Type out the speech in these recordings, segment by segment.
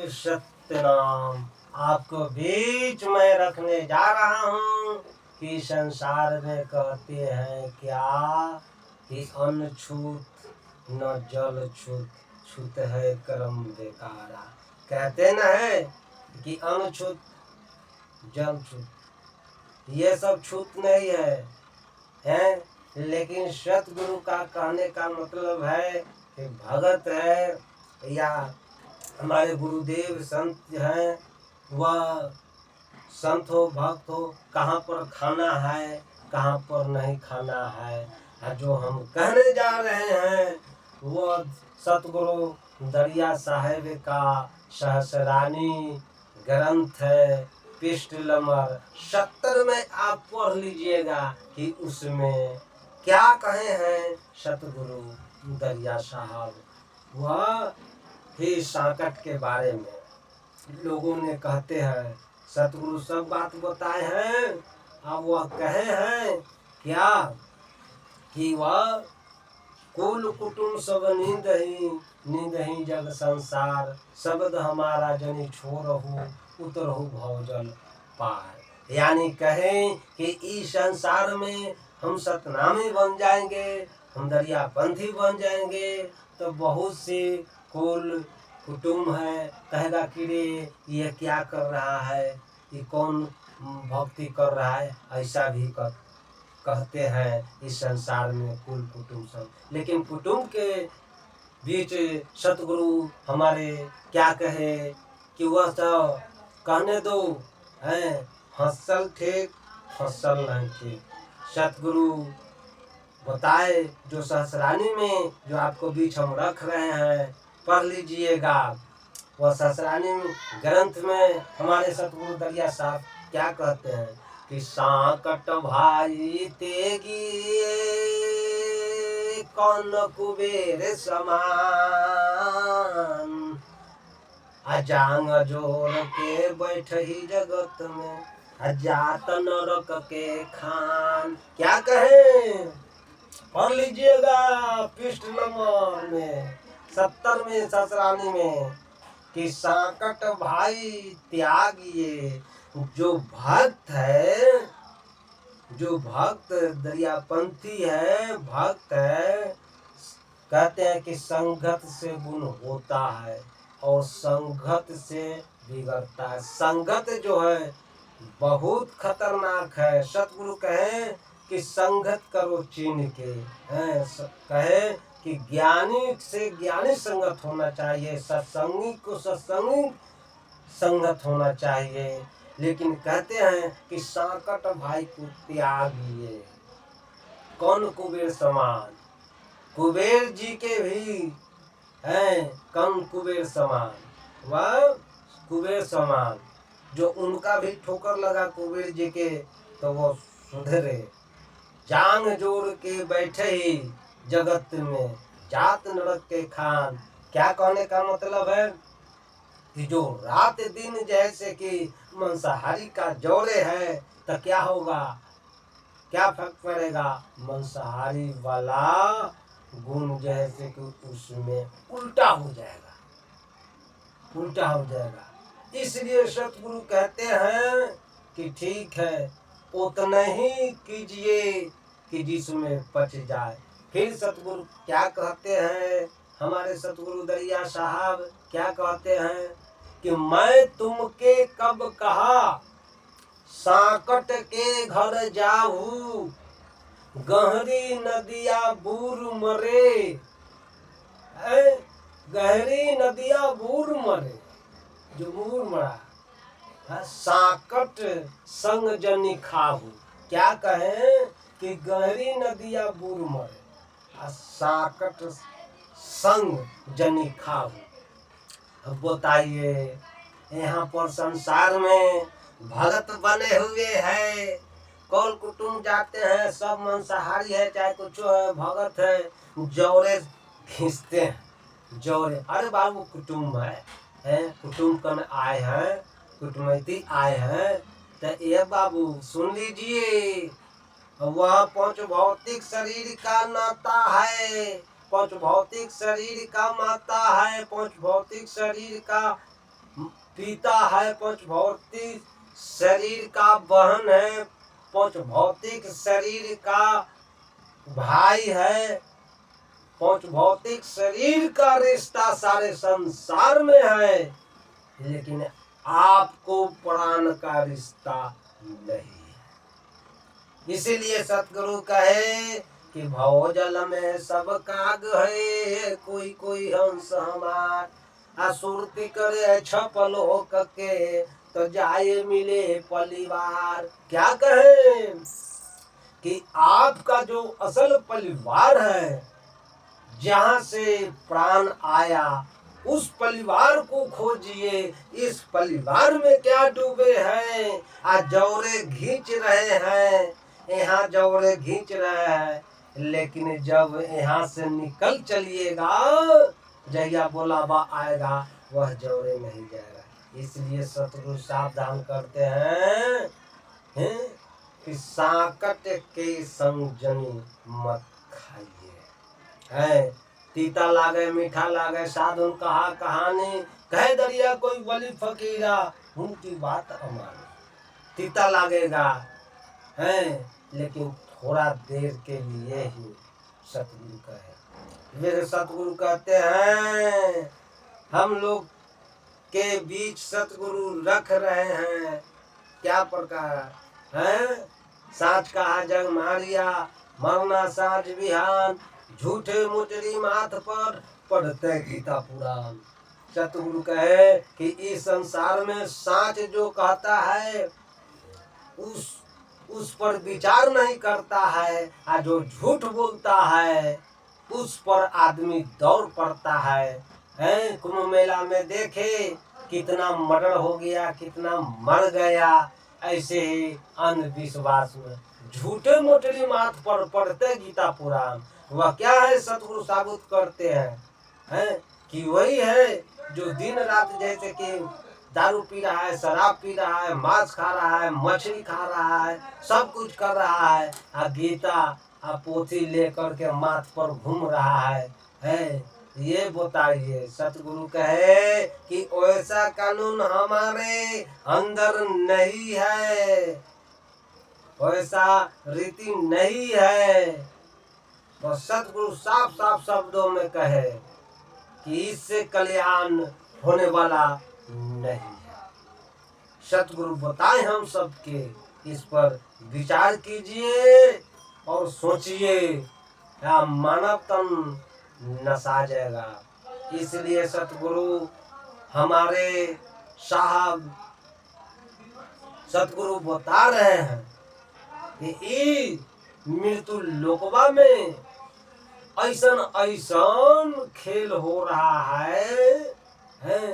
सत्यनाम आपको बीच में रखने जा रहा हूँ कि संसार में कहते हैं क्या कि अन्न छूत न जल छूत, छूत है कर्म बेकारा। कहते न है कि अन्न छूत जल छूत, ये सब छूत नहीं है, लेकिन सतगुरु का कहने का मतलब है कि भगत है या हमारे गुरुदेव संत हैं, वह संत हो भक्त हो, कहाँ पर खाना है कहाँ पर नहीं खाना है। जो हम कहने जा रहे हैं वो सतगुरु दरिया साहेब का सहस्रानी ग्रंथ है, पृष्ठ नंबर 70 में आप पढ़ लीजिएगा कि उसमें क्या कहे हैं सतगुरु दरिया साहब। वह ही संकट के बारे में लोगों ने कहते हैं सतगुरु सब बात बताए हैं, अब वह कहे हैं क्या कि वह कुल कुटुंब सब नींद ही जग संसार, शब्द हमारा जनी छोड़हु उतरहु भवजल पार। यानी कहें कि इस संसार में हम सतनामी बन जाएंगे, हम दरियापंथी बन जाएंगे तो बहुत से कुल कुटुंब है कहेगा कि रे ये क्या कर रहा है, ये कौन भक्ति कर रहा है, ऐसा भी कहते हैं इस संसार में कुल कुटुंब सब। लेकिन कुटुंब के बीच सतगुरु हमारे क्या कहे कि वह तो कहने दो हैं, हंसल ठीक फसल नहीं ठीक। सतगुरु बताए जो सहस्रानी में जो आपको बीच हम रख रहे हैं पढ़ लीजिएगा। वह सहस्रानी ग्रंथ में हमारे सतगुरु दरिया साहब क्या कहते हैं कि सांकट भाई तेगी कौन कुबेर समान, अजांग जोर के बैठ ही जगत में, अजात नरक के खान। क्या कहें पढ़ लीजिएगा पृष्ठ नंबर में 70 में सहस्रानी में कि संकट भाई त्यागिए। जो भक्त है, जो भक्त दरियापंथी है, भक्त है, कहते हैं कि संगत से गुण होता है और संगत से बिगड़ता है। संगत जो है बहुत खतरनाक है। सतगुरु कहें कि संगत करो चीन के, कहे कि ज्ञानी से ज्ञानी संगत होना चाहिए, सत्संगी को सत्संगी संगत होना चाहिए। लेकिन कहते हैं कि संकट भाई को त्यागिए। कौन कुबेर समान, कुबेर जी के भी हैं कौन कुबेर समान, वह कुबेर समान जो उनका भी ठोकर लगा कुबेर जी के तो वो सुधरे। जांग जोड़ के बैठे ही जगत में, जात नरक के खान। क्या कहने का मतलब है कि जो रात दिन जैसे कि मांसाहारी का जोड़े है तो क्या होगा, क्या फर्क पड़ेगा, मांसाहारी वाला गुण जैसे कि उसमें उल्टा हो जाएगा, उल्टा हो जाएगा। इसलिए सतगुरु कहते हैं कि ठीक है उतना ही कीजिए कि जिसमें पच जाए। फिर सतगुरु क्या कहते हैं, हमारे सतगुरु दरिया साहब क्या कहते हैं कि मैं तुमके कब कहा सांकट के घर जाऊं, गहरी नदिया बूर मरे, गहरी नदिया बूर मरे, जो बूर मरा सांकट संग जनी खाहू। क्या कहें कि गहरी नदिया बूर मरे, सांकट संग जनी खाहू। अब बताइए यहाँ पर संसार में भगत बने हुए हैं, कौल कुटुंब जाते हैं, सब मांसाहारी है चाहे कुछ है, भगत है, जौरे खींचते हैं जौरे। अरे बाबू कुटुंब है कुटुंब कन आए हैं, कुटुंबी आए हैं तो ये बाबू सुन लीजिए। वह पंच भौतिक शरीर का नाता है, पंच भौतिक शरीर का माता है, पंच भौतिक शरीर का पिता है, पांच भौतिक शरीर का बहन है, पांच भौतिक शरीर का भाई है, पांच भौतिक शरीर का रिश्ता सारे संसार में है, लेकिन आपको प्राण का रिश्ता नहीं है। इसीलिए सतगुरु कहे कि भव जल में सब काग है, कोई कोई हंस हमार, असुरति करे छपलोक के, तो जाए मिले परिवार। क्या कहे कि आपका जो असल परिवार है, जहाँ से प्राण आया, उस परिवार को खोजिए। इस परिवार में क्या डूबे हैं, आज जौरे खींच रहे हैं, यहाँ जौरे खींच रहे हैं, लेकिन जब यहाँ से निकल चलिएगा, जहिया बुलावा आएगा, वह जौरे नहीं जाएगा। इसलिए सतगुरु सावधान करते हैं कि सांकट के संग जनी मत खाइए। है तीता लागे मीठा लागे, साधु कहा कहानी, कहे दरिया कोई वली फकीरा, उनकी बात अमानी। तीता लागेगा है, लेकिन थोड़ा देर के लिए ही सतगुरु कहे। मेरे सतगुरु कहते हैं हम लोग के बीच सतगुरु रख रहे हैं क्या प्रकार है। साँच कहा जग मारिया, मरना साँझ बिहान, झूठे मुचरी माथ पर पढ़ते गीता पुराण। सतगुरु कहे कि इस संसार में साँच जो कहता है उस पर विचार नहीं करता है, और जो झूठ बोलता है उस पर आदमी दौड़ पड़ता है। कुंभ मेला में देखे कितना मर्डर हो गया, कितना मर गया। ऐसे ही अंधविश्वास में झूठे मोटरी माथ पर पढ़ते गीता पुराण, वह क्या है सतगुरु साबित करते हैं कि वही है जो दिन रात जैसे कि दारू पी रहा है, शराब पी रहा है, मांस खा रहा है, मछली खा रहा है, सब कुछ कर रहा है, आ गीता पोथी लेकर के माथ पर घूम रहा है। ये बताइए सतगुरु कहे कि ऐसा कानून हमारे अंदर नहीं है, वैसा रीति नहीं है। तो सतगुरु साफ साफ शब्दों में कहे कि इससे कल्याण होने वाला नहीं है। सतगुरु बताए हम सबके, इस पर विचार कीजिए और सोचिए, या मानव तन नसा जाएगा। इसलिए सतगुरु हमारे साहब सतगुरु बता रहे हैं कि मृत्यु लोकवा में ऐसन ऐसन खेल हो रहा है।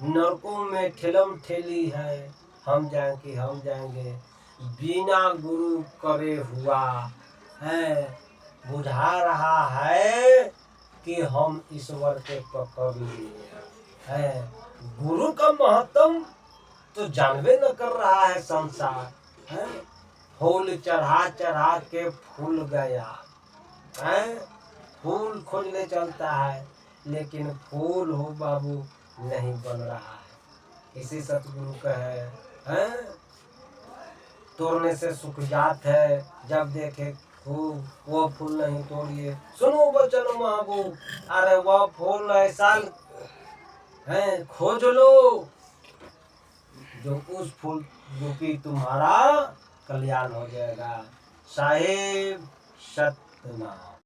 नरकों में ठेलम ठेली है, हम जाएंगे हम जाएंगे, बिना गुरु करे हुआ है। बुझा रहा है कि हम ईश्वर के पकड़ लिए है। गुरु का महत्व तो जानवे न कर रहा है संसार है। फूल चढ़ा चढ़ा के फूल गया है, फूल खोजने चलता है, लेकिन फूल हो बाबू नहीं बन रहा है। इसी सतगुरु कहे तोड़ने से सुख जात है, जब देखे खूब वो फूल नहीं तोड़िए। सुनो बचन महबूब, अरे वह फूल ऐसा है खोज लो जो उस फूल रूपी तुम्हारा कल्याण हो जाएगा। साहेब सत्यनारायण।